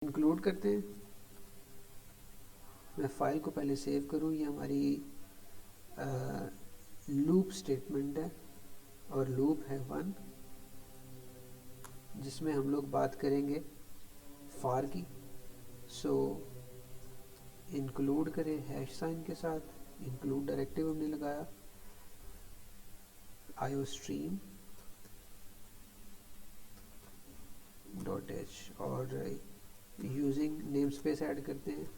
Include करते हैं। मैं फाइल को पहले सेव करूँ। ये हमारी लूप स्टेटमेंट है और लूप है 1, जिसमें हम लोग बात करेंगे फार की। सो इंक्लूड करें हैश साइन के साथ। इंक्लूड डायरेक्टिव हमने लगाया iostream .h और यूजिंग नेम स्पेस ऐड करते हैं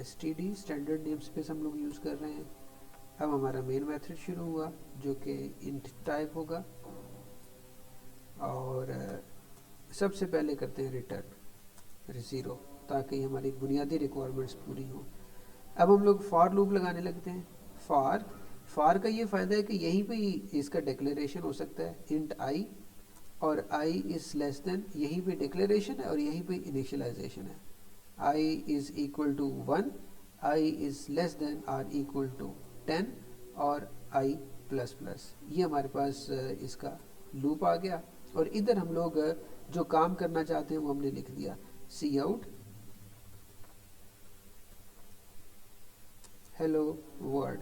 std, स्टैंडर्ड नेम स्पेस हम लोग यूज़ कर रहे हैं। अब हमारा मेन मेथड शुरू हुआ जो कि इंट टाइप होगा और सबसे पहले करते हैं रिटर्न 0 ताकि हमारी बुनियादी रिक्वायरमेंट्स पूरी हों। अब हम लोग फॉर लूप लगाने लगते हैं। फॉर का ये फ़ायदा है कि यहीं पे ही इसका डिक्लेरेशन हो सकता है इंट आई, और आई इज़ लेस देन, यहीं पे डिक्लेरेशन है और यहीं पे इनिशियलाइजेशन है। I is equal to 1, i is less than or equal to 10 और आई प्लस प्लस। ये हमारे पास इसका लूप आ गया। और इधर हम लोग जो काम करना चाहते हैं वो हमने लिख दिया सी आउट हेलो वर्ल्ड।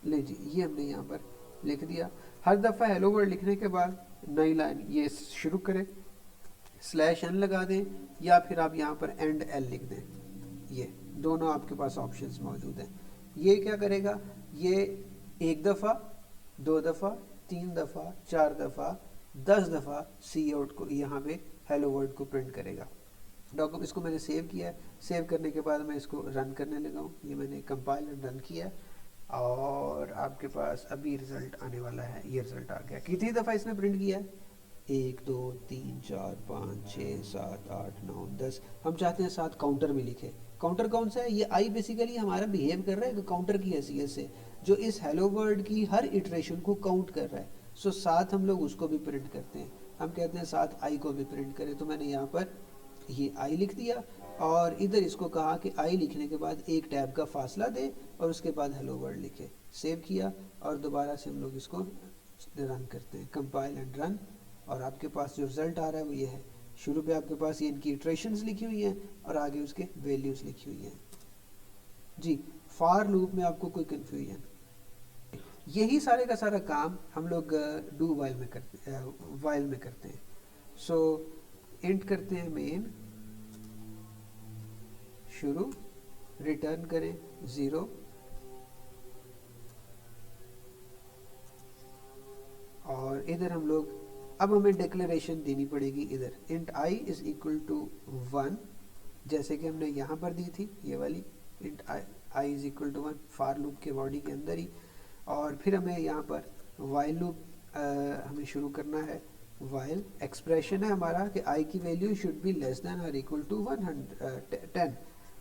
ले जी, ये हमने यहाँ पर लिख दिया। हर दफ़ा हेलो वर्ल्ड लिखने के बाद नई लाइन ये शुरू करें, /n लगा दें या फिर आप यहाँ पर एंड एल लिख दें। ये दोनों आपके पास ऑप्शंस मौजूद हैं। ये क्या करेगा, ये 1 दफ़ा, 2 दफ़ा, 3 दफ़ा, 4 दफ़ा, 10 दफ़ा सी आउट को यहाँ पे हेलो वर्ल्ड को प्रिंट करेगा। डॉक्यूमेंट इसको मैंने सेव किया है। सेव करने के बाद मैं इसको रन करने लगा हूँ। ये मैंने कंपाइल एंड रन किया है और आपके पास अभी रिज़ल्ट आने वाला है। ये रिज़ल्ट आ गया। कितनी दफ़ा इसने प्रिंट किया है? 1 2 3 4 5 6 7 8 9 10। हम चाहते हैं 7 काउंटर में लिखे। काउंटर कौन सा है? ये आई बेसिकली हमारा बिहेव कर रहा है काउंटर की हैसियत से, जो इस हेलो वर्ल्ड की हर इटरेशन को काउंट कर रहा है। सो 7 हम लोग उसको भी प्रिंट करते हैं। हम कहते हैं 7 आई को भी प्रिंट करें। तो मैंने यहाँ पर ये आई लिख दिया और इधर इसको कहा कि आई लिखने के बाद एक टैब का फासला दे और उसके बाद हेलो वर्ल्ड लिखे। सेव किया और दोबारा से हम लोग इसको रन करते हैं, कंपाइल एंड रन। और आपके पास जो रिज़ल्ट आ रहा है वो ये है। शुरू पे आपके पास ये इनकी इटरेशंस लिखी हुई हैं और आगे उसके वैल्यूज़ लिखी हुई हैं। जी, फॉर लूप में आपको कोई कन्फ्यूजन? यही सारे का सारा काम हम लोग डू वाइल में करते हैं। सो इंट करते हैं मेन, शुरू, रिटर्न करें 0 और इधर हम लोग अब हमें डिक्लेरेशन देनी पड़ेगी। इधर int I is equal to 1 जैसे कि हमने यहाँ पर दी थी, ये वाली int I is equal to 1 for loop के बॉडी के अंदर ही। और फिर हमें यहाँ पर वाइल लूप हमें शुरू करना है। वाइल एक्सप्रेशन है हमारा कि आई की value should be less than और इक्वल टू 10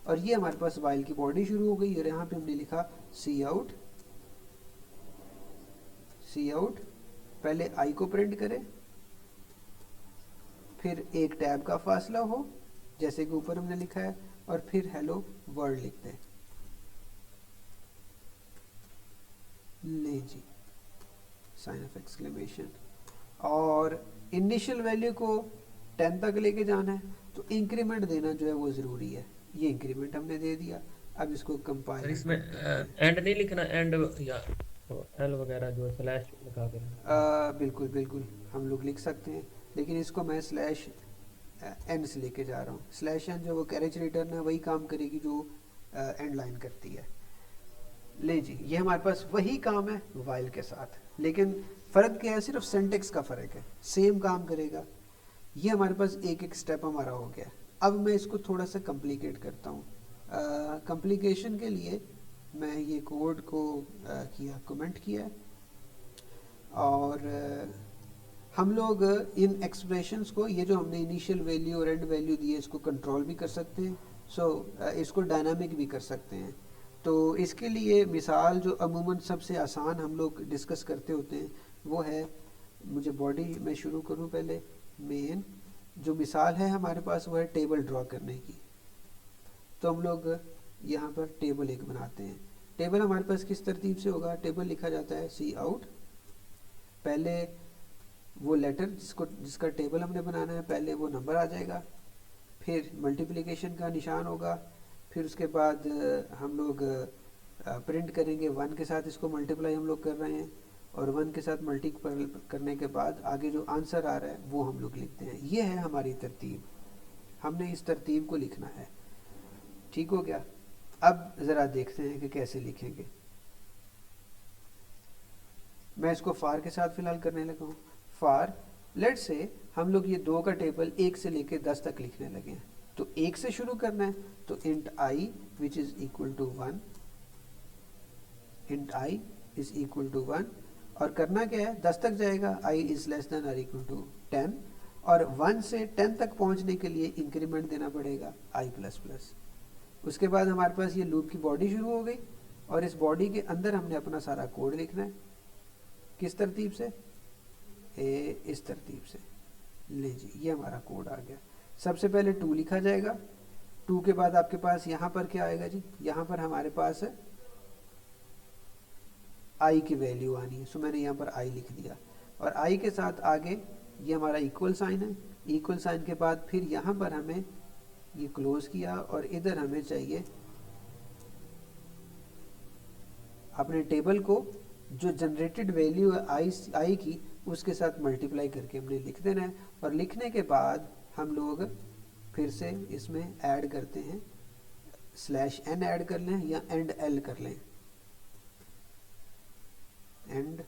और ये हमारे पास वाइल की बॉडी शुरू हो गई। और यहाँ पे हमने लिखा सी आउट पहले आई को प्रिंट करें, फिर एक टैब का फासला हो जैसे कि ऊपर हमने लिखा है, और फिर हेलो वर्ल्ड लिखते हैं। ले जी, साइन ऑफ एक्सक्लेमेशन। और इनिशियल वैल्यू को 10 तक लेके जाना है तो इंक्रीमेंट देना जो है वो ज़रूरी है। ये इंक्रीमेंट हमने दे दिया। अब इसको कंपाइल और इसमें एंड नहीं लिखना, एंड या एल वगैरह जो स्लैश लगा देना। बिल्कुल बिल्कुल हम लोग लिख सकते हैं, लेकिन इसको मैं /n से लेके जा रहा हूँ। /n जो वो कैरेज रिटर्न है वही काम करेगी जो एंड लाइन करती है। ले जी, ये हमारे पास वही काम है वाइल के साथ, लेकिन फ़र्क क्या है? सिर्फ सिंटेक्स का फ़र्क है, सेम काम करेगा। ये हमारे पास एक एक स्टेप हमारा हो गया। अब मैं इसको थोड़ा सा कम्प्लिकेट करता हूँ। कम्प्लिकेशन के लिए मैं ये कोड को कमेंट किया है और हम लोग इन एक्सप्रेशंस को, ये जो हमने इनिशियल वैल्यू और एंड वैल्यू दी है, इसको कंट्रोल भी कर सकते हैं। इसको डायनामिक भी कर सकते हैं। तो इसके लिए मिसाल जो अमूमन सबसे आसान हम लोग डिस्कस करते होते हैं वो है, मुझे बॉडी में शुरू करूं पहले। मेन जो मिसाल है हमारे पास वो है टेबल ड्रॉ करने की। तो हम लोग यहाँ पर टेबल एक बनाते हैं। टेबल हमारे पास किस तरतीब से होगा? टेबल लिखा जाता है सी आउट, पहले वो लेटर जिसका टेबल हमने बनाना है, पहले वो नंबर आ जाएगा, फिर मल्टीप्लिकेशन का निशान होगा, फिर उसके बाद हम लोग प्रिंट करेंगे 1 के साथ, इसको मल्टीप्लाई हम लोग कर रहे हैं, और 1 के साथ मल्टीप्लाई करने के बाद आगे जो आंसर आ रहा है वो हम लोग लिखते हैं। ये है हमारी तरतीब, हमने इस तरतीब को लिखना है। ठीक हो गया। अब ज़रा देखते हैं कि कैसे लिखेंगे। मैं इसको फार के साथ फिलहाल करने लगा हूँ। फार लेट से हम लोग ये 2 का टेबल 1 से लेके 10 तक लिखने लगे हैं, तो 1 से शुरू करना है, तो int i which is equal to 1, int i is equal to 1, और करना क्या है, 10 तक जाएगा, i इज लेस देन और इक्वल टू 10, और 1 से 10 तक पहुंचने के लिए इंक्रीमेंट देना पड़ेगा i प्लस प्लस। उसके बाद हमारे पास ये लूप की बॉडी शुरू हो गई, और इस बॉडी के अंदर हमने अपना सारा कोड लिखना है। किस तरतीब से? इस तरतीब से। ले जी, ये हमारा कोड आ गया। सबसे पहले 2 लिखा जाएगा, 2 के बाद आपके पास यहाँ पर क्या आएगा जी, यहाँ पर हमारे पास i की वैल्यू आनी है, सो मैंने यहाँ पर i लिख दिया, और i के साथ आगे ये हमारा इक्वल साइन है, इक्वल साइन के बाद फिर यहाँ पर हमें ये क्लोज किया, और इधर हमें चाहिए अपने टेबल को जो जनरेटेड वैल्यू है i की, उसके साथ मल्टीप्लाई करके हमने लिख देना है, और लिखने के बाद हम लोग फिर से इसमें ऐड करते हैं, /n ऐड कर लें या एंड l कर लें, एंड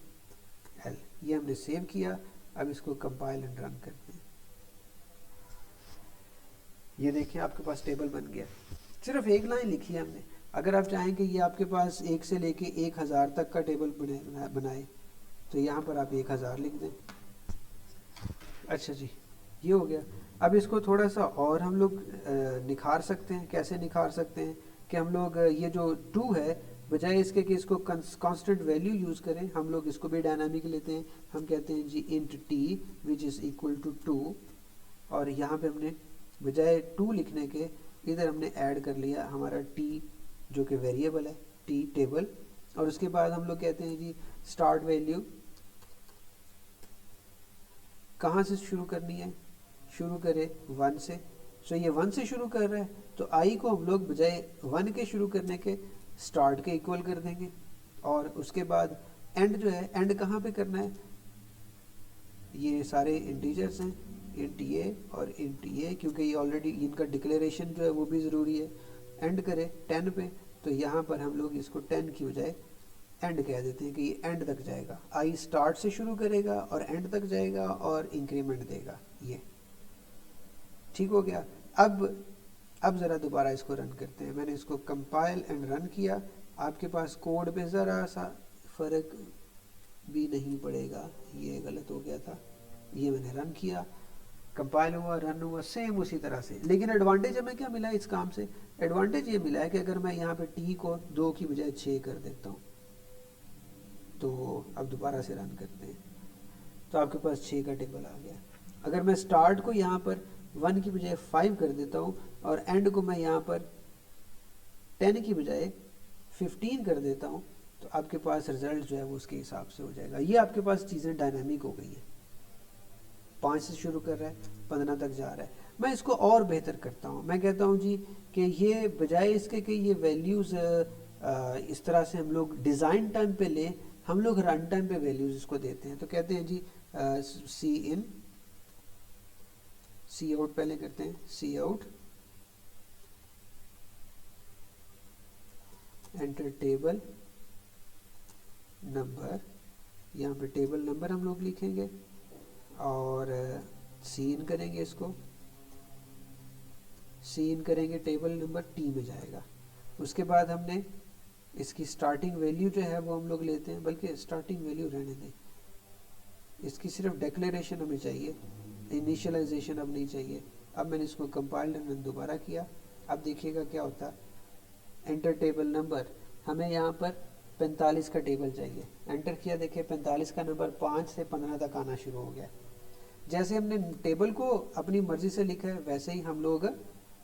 l। ये हमने सेव किया। अब इसको कंपाइल एंड रन करते हैं। ये देखिए आपके पास टेबल बन गया। सिर्फ एक लाइन लिखी है हमने। अगर आप चाहें कि ये आपके पास 1 से लेके 1000 तक का टेबल बनाए, तो यहाँ पर आप 1000 लिख दें। अच्छा जी, ये हो गया। अब इसको थोड़ा सा और हम लोग निखार सकते हैं। कैसे निखार सकते हैं कि हम लोग ये जो 2 है, बजाय इसके कि इसको कांस्टेंट वैल्यू यूज़ करें, हम लोग इसको भी डायनामिक लेते हैं। हम कहते हैं g int t which is equal to 2, और यहाँ पे हमने बजाय 2 लिखने के इधर हमने ऐड कर लिया हमारा t जो कि वेरिएबल है, t टेबल, और उसके बाद हम लोग कहते हैं जी स्टार्ट वैल्यू कहाँ से शुरू करनी है, शुरू करें 1 से। सो ये 1 से शुरू कर रहा है, तो i को हम लोग बजाय 1 के शुरू करने के स्टार्ट के इक्वल कर देंगे, और उसके बाद एंड जो है, एंड कहाँ पे करना है, ये सारे इंटीजर्स हैं, इंट a और इंट a, क्योंकि ये ऑलरेडी इनका डिक्लेरेशन जो है वो भी ज़रूरी है। एंड करें 10 पे, तो यहाँ पर हम लोग इसको 10 की बजाय एंड कह देते हैं कि ये एंड तक जाएगा। i स्टार्ट से शुरू करेगा और एंड तक जाएगा और इंक्रीमेंट देगा। ये ठीक हो गया। अब ज़रा दोबारा इसको रन करते हैं। मैंने इसको कंपाइल एंड रन किया। आपके पास कोड पे ज़रा सा फ़र्क भी नहीं पड़ेगा, ये गलत हो गया था। ये मैंने रन किया, कंपाइल हुआ, रन हुआ, सेम उसी तरह से। लेकिन एडवांटेज हमें क्या मिला इस काम से? एडवांटेज ये मिला है कि अगर मैं यहाँ पे t को 2 की बजाय 6 कर देता हूँ, तो अब दोबारा से रन करते हैं, तो आपके पास 6 का टेबल आ गया। अगर मैं स्टार्ट को यहाँ पर 1 की बजाय 5 कर देता हूँ, और एंड को मैं यहाँ पर 10 की बजाय 15 कर देता हूँ, तो आपके पास रिजल्ट जो है वो उसके हिसाब से हो जाएगा। ये आपके पास चीज़ें डायनामिक हो गई है। 5 से शुरू कर रहा है, 15 तक जा रहा है। मैं इसको और बेहतर करता हूँ। मैं कहता हूँ जी कि ये बजाय इसके कि ये वैल्यूज़ इस तरह से हम लोग डिज़ाइन टाइम पे लें, हम लोग रन टाइम पे वैल्यूज़ इसको देते हैं। तो कहते हैं जी सी इन, सी आउट पहले करते हैं, सी आउट एंटर टेबल नंबर, यहाँ पे टेबल नंबर हम लोग लिखेंगे, और सीन करेंगे, इसको सीन करेंगे, टेबल नंबर टी में जाएगा। उसके बाद हमने इसकी स्टार्टिंग वैल्यू जो है वो हम लोग लेते हैं, बल्कि स्टार्टिंग वैल्यू रहने दें, इसकी सिर्फ डिक्लेरेशन हमें चाहिए, इनिशियलाइजेशन अब नहीं चाहिए। अब मैंने इसको कंपाइल एंड दोबारा किया। अब देखिएगा क्या होता है। एंटर टेबल नंबर, हमें यहाँ पर 45 का टेबल चाहिए। एंटर किया, देखिए 45 का नंबर 5 से 15 तक आना शुरू हो गया। जैसे हमने टेबल को अपनी मर्जी से लिखा है, वैसे ही हम लोग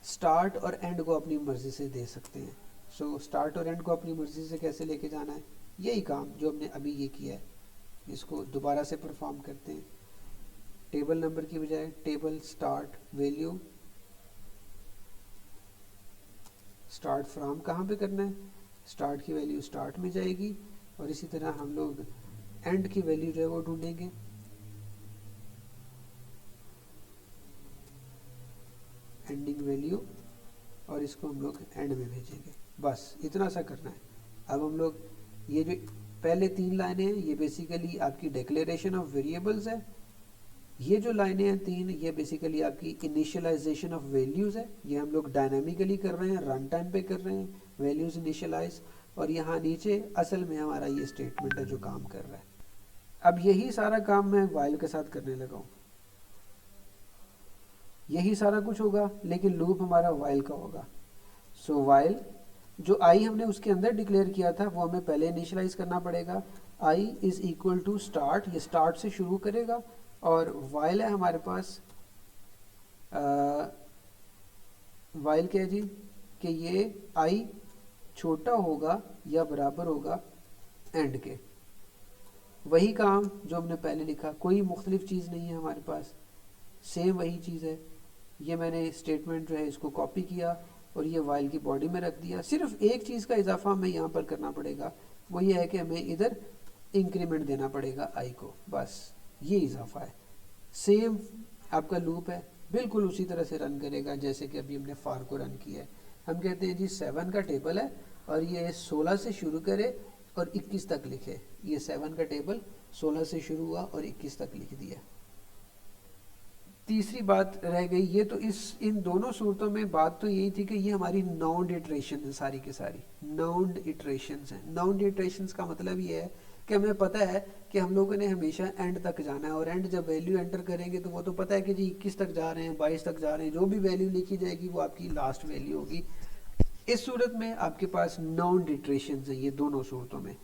स्टार्ट और एंड को अपनी मर्जी से दे सकते हैं। सो स्टार्ट और एंड को अपनी मर्जी से कैसे लेके जाना है, यही काम जो हमने अभी ये किया है, इसको दोबारा से परफॉर्म करते हैं। टेबल नंबर की बजाय table start value, start from कहाँ पे करना है, स्टार्ट की वैल्यू स्टार्ट में जाएगी, और इसी तरह हम लोग एंड की वैल्यू जो है वो ढूंढेंगे, एंडिंग वैल्यू, और इसको हम लोग एंड में भेजेंगे। बस इतना सा करना है। अब हम लोग ये जो पहले 3 लाइनें हैं ये बेसिकली आपकी डिक्लेरेशन ऑफ वेरिएबल्स है, ये जो लाइनें हैं 3 ये बेसिकली आपकी इनिशियलाइजेशन ऑफ वैल्यूज़ है, ये हम लोग डायनामिकली कर रहे हैं, रन टाइम पे कर रहे हैं वैल्यूज़ इनिशियलाइज, और यहाँ नीचे असल में हमारा ये स्टेटमेंट है जो काम कर रहा है। अब यही सारा काम मैं वाइल के साथ करने लगा हूँ, यही सारा कुछ होगा, लेकिन लूप हमारा वाइल का होगा। सो वाइल जो आई हमने उसके अंदर डिक्लेयर किया था वो हमें पहले इनिशियलाइज करना पड़ेगा। आई इज इक्वल टू स्टार्ट, ये स्टार्ट से शुरू करेगा, और वाइल है हमारे पास, वाइल क्या है जी कि ये आई छोटा होगा या बराबर होगा एंड के। वही काम जो हमने पहले लिखा, कोई मुख्तलिफ चीज़ नहीं है हमारे पास, सेम वही चीज़ है। ये मैंने स्टेटमेंट जो है इसको कॉपी किया और ये वाइल की बॉडी में रख दिया। सिर्फ एक चीज़ का इजाफा हमें यहाँ पर करना पड़ेगा, वो ये है कि हमें इधर इंक्रीमेंट देना पड़ेगा आई को, बस ये इजाफा है। सेम आपका लूप है, बिल्कुल उसी तरह से रन करेगा जैसे कि अभी हमने फार को रन किया है। हम कहते हैं जी 7 का टेबल है और ये 16 से शुरू करे और 21 तक लिखे। ये 7 का टेबल 16 से शुरू हुआ और 21 तक लिख दिया। तीसरी बात रह गई, ये तो इन दोनों सूरतों में बात तो यही थी कि ये हमारी नाउंड इटरेशन है, सारी की सारी नाउंड इटरेशंस हैं। नाउंड इटरेशंस का मतलब ये है कि हमें पता है कि हम लोगों ने हमेशा एंड तक जाना है, और एंड जब वैल्यू एंटर करेंगे तो वो तो पता है कि जी 21 तक जा रहे हैं, 22 तक जा रहे हैं, जो भी वैल्यू लिखी जाएगी वो आपकी लास्ट वैल्यू होगी। इस सूरत में आपके पास नाउंड इटरेशंस हैं ये दोनों सूरतों में।